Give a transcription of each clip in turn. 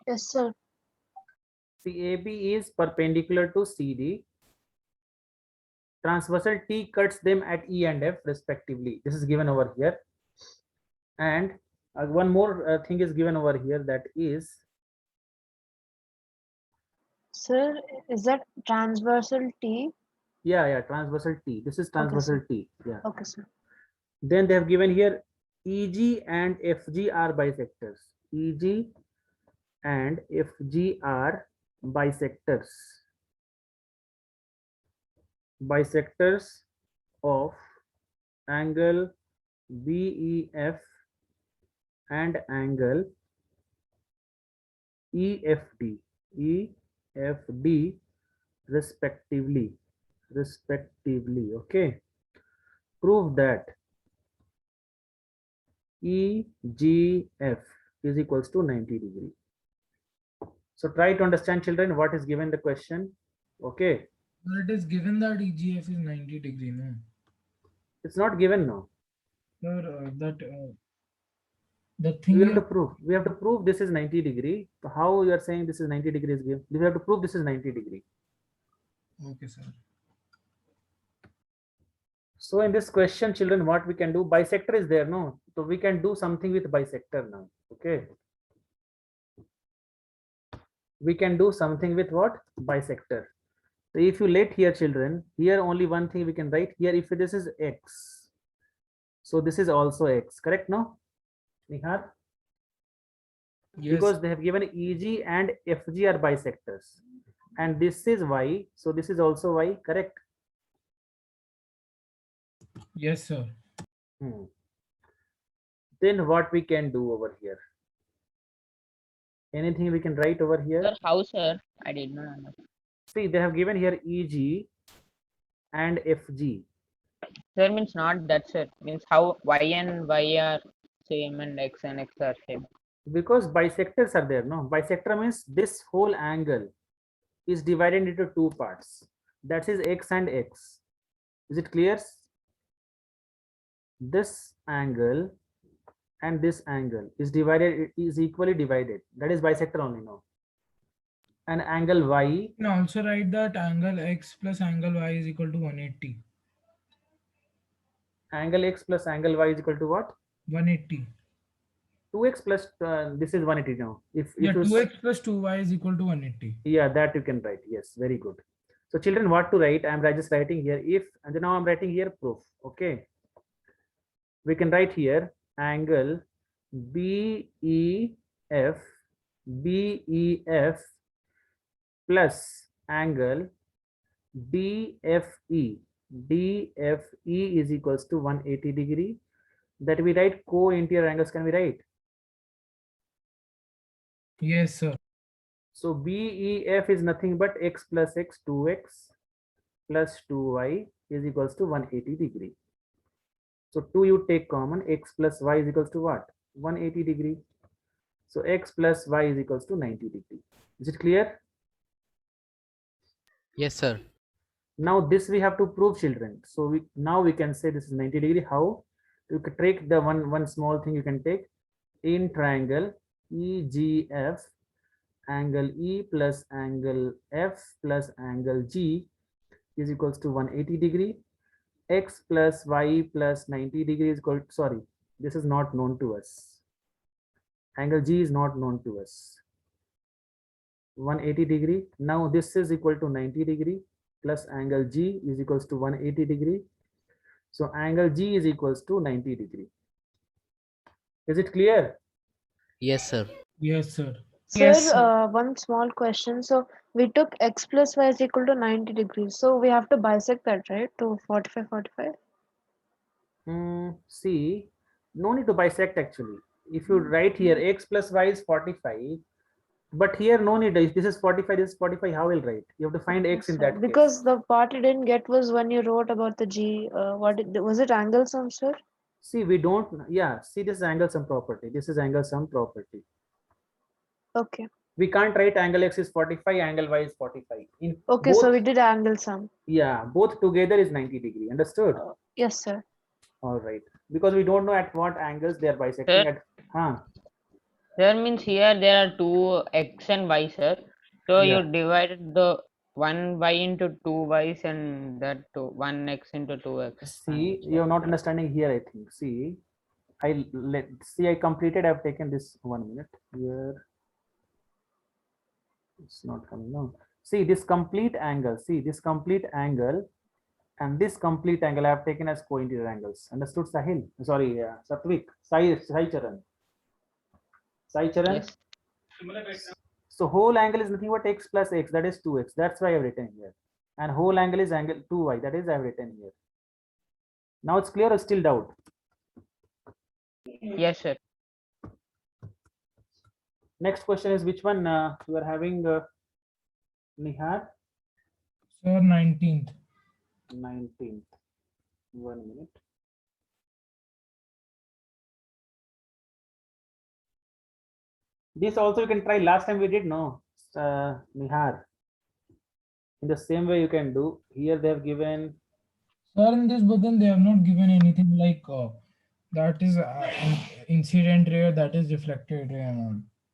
Yes, sir. See, AB is perpendicular to CD. Transversal T cuts them at E and F respectively. This is given over here. And one more thing is given over here, that is, Sir, is that transversal T? yeah, transversal T. This is Okay, sir. transversal T. Yeah. Okay, sir. Then they have given here EG and FG are bisectors. EG and FG are bisectors. Bisectors of angle BEF and angle EFD. EFD respectively. Okay. Prove that EGF is equals to 90 degree. So try to understand, children, what is given the question. Okay. But it is given that EGF is 90 degree, no? It's not given now. Sir, the thing We have you to prove. We have to prove this is 90 degree. So how you are saying this is 90 degrees given? We have to prove this is 90 degree. okay, sir. So in this question, children, what we can do? Bisector is there, no? So we can do something with bisector now. Okay. We can do something with what? Bisector. So if you let here, children, here only one thing we can write here. If this is X, so this is also X, correct? No, Nihar? Yes. Because they have given EG and FG are bisectors, and this is Y, so this is also Y, correct? Yes, sir. Then what we can do over here? Anything we can write over here? Sir, how, sir? I did not understand. See, they have given here EG and FG. Sir means not that, sir. Means how Y and Y are same and X and X are same. Because bisectors are there, no? Bisector means this whole angle is divided into two parts. That is X and X. Is it clear? This angle and this angle is divided, is equally divided. That is bisector only, no? And angle Y. You can also write that angle X plus angle Y is equal to 180. Angle X plus angle Y is equal to what? 180. 2x plus this is 180 now. If Yeah, you 2x plus 2y is equal to 180. Yeah, that you can write. Yes, very good. So children, what to write? I'm just writing here if, and then now I'm writing here proof. Okay. We can write here angle BEF plus angle DFE. DFE is equals to 180 degree. That we write co-interior angles, can we write? Yes, sir. So BEF is nothing but x plus x, 2x plus 2y is equals to 180 degree. So 2 you take common, x plus y is equals to what? 180 degree. So x plus y is equals to 90 degree. Is it clear? Yes, sir. Now this we have to prove, children. So now we can say this is 90 degree. How? You can take the one small thing you can take. In triangle EGF, angle E plus angle F plus angle G is equals to 180 degree. X plus Y plus 90 degree is equal, sorry, this is not known to us. Angle G is not known to us. 180 degree. Now this is equal to 90 degree plus angle G is equals to 180 degree. So angle G is equals to 90 degree. Is it clear? Yes, sir. Yes, sir. Sir, one small question. So we took x plus y is equal to 90 degrees. So we have to bisect that, right? To 45, 45. See, no need to bisect actually. If you write here x plus y is 45, but here no need. If this is 45, this is 45, how will write? You have to find x in Sir, that because case. the part I didn't get was when you wrote about the G. Was it angle sum, sir? See, we don't, yeah, see, this is angle sum property. This is angle sum property. Okay. We can't write angle x is 45, angle y is 45. In Okay, both, so we did angle sum. yeah, both together is 90 degree. Understood? Yes, sir. All right. Because we don't know at what angles they are bisecting Sir? at. Huh? Sir, means here there are two x and y, sir. So Yeah. you divided the one y into two y's and that one x into two x. See, you're not understanding here, I think. See, I completed. I've taken this 1 minute here. It's not coming now. See this complete angle. See this complete angle and this complete angle I have taken as co-interior angles. Understood, Sahil? Sorry, Satvik. Sai Charan. Sai Charan. Yes. So whole angle is nothing but x plus x. That is 2x. That's why I've written here. And whole angle is angle 2y. That is I've written here. Now it's clear or still doubt? Yes, sir. Next question is which one you are having, Nihar? Sir, 19th. 19th. 1 minute. This also you can try. Last time we did, no, Nihar. In the same way you can do. Here they have given. Sir, in this button, they have not given anything like that is incident ray, that is reflected ray and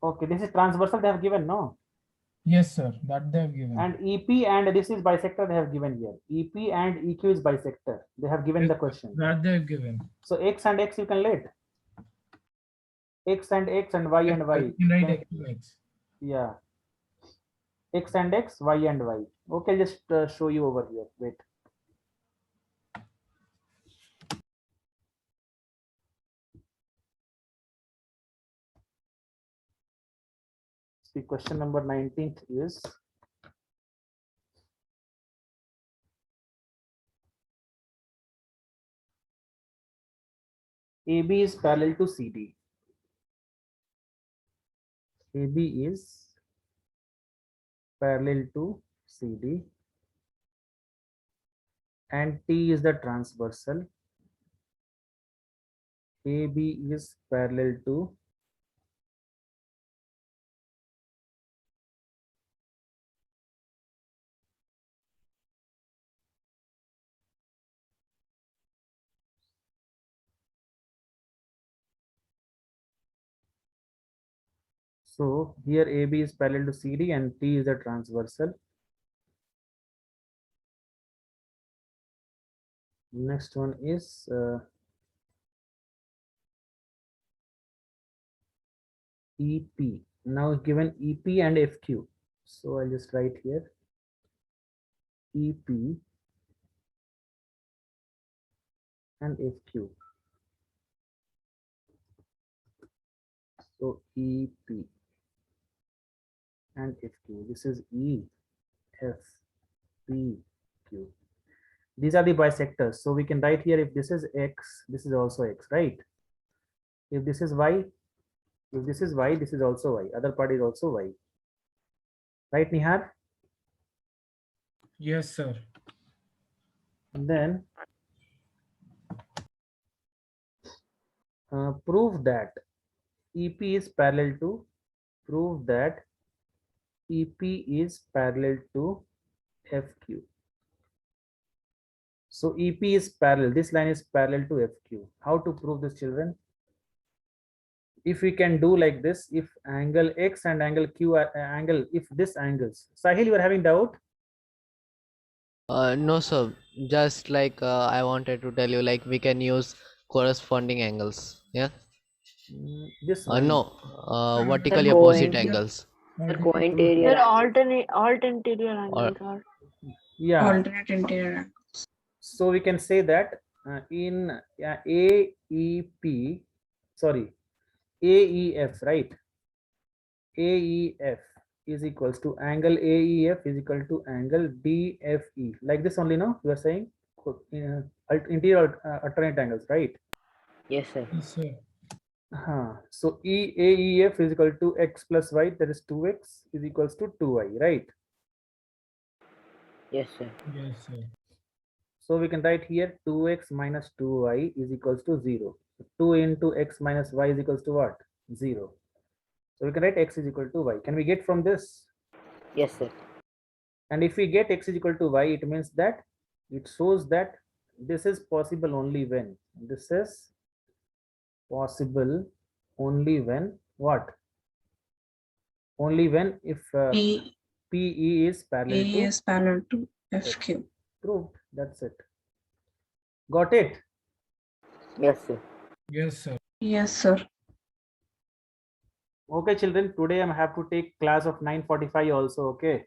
all. Okay, this is transversal. They have given, no. Yes, sir, that they have given. And EP and this is bisector. They have given here. EP and EQ is bisector. They have given the question. That they have given. So X and X you can let. X and X and Y and Y. You can write X to X. Yeah. X and X, Y and Y. Okay, just show you over here. Wait. The question number 19th is AB is parallel to CD. AB is parallel to CD and T is the transversal. AB is parallel to so here AB is parallel to CD and T is the transversal. Next one is EP. Now given EP and FQ. So I'll just write here EP and FQ. So EP and FQ. This is E, F, P, Q. These are the bisectors. So we can write here if this is X, this is also X, right? If this is Y, if this is Y, this is also Y. Other part is also Y. Right, Nihar? Yes, sir. And then prove that EP is parallel to, prove that EP is parallel to FQ. So EP is parallel, this line is parallel to FQ. How to prove this, children? If we can do like this, if angle X and angle Q are if this angles. Sahil, you are having doubt? No, sir. Just like I wanted to tell you, like we can use corresponding angles. Yeah. This one. No. Vertically The opposite point. angles. The co-interior They're angle. alt interior angles are. Yeah. Alternate interior angle. So we can say that in AEP, sorry, AEF, right? AEF is equals to angle AEF is equal to angle DFE. Like this only, no? You are saying interior alternate angles, right? Yes, sir. Yes, sir. So AEF is equal to X plus Y, that is 2X is equals to 2Y, right? Yes, sir. Yes, sir. So we can write here 2X minus 2Y is equals to 0. 2 into X minus Y is equals to what? 0. So we can write X is equal to Y. Can we get from this? Yes, sir. And if we get X is equal to Y, it means that it shows that this is possible only when, this is possible only when what? Only when if P PE is parallel E to is parallel to FQ. proved. That's it. Got it? Yes, sir. Yes, sir. Yes, sir. Okay, children. Today I have to take class of 9:45 also. Okay.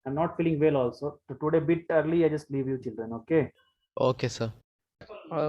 I'm not feeling well also. So today bit early. I just leave you children. Okay. Okay, sir. Okay.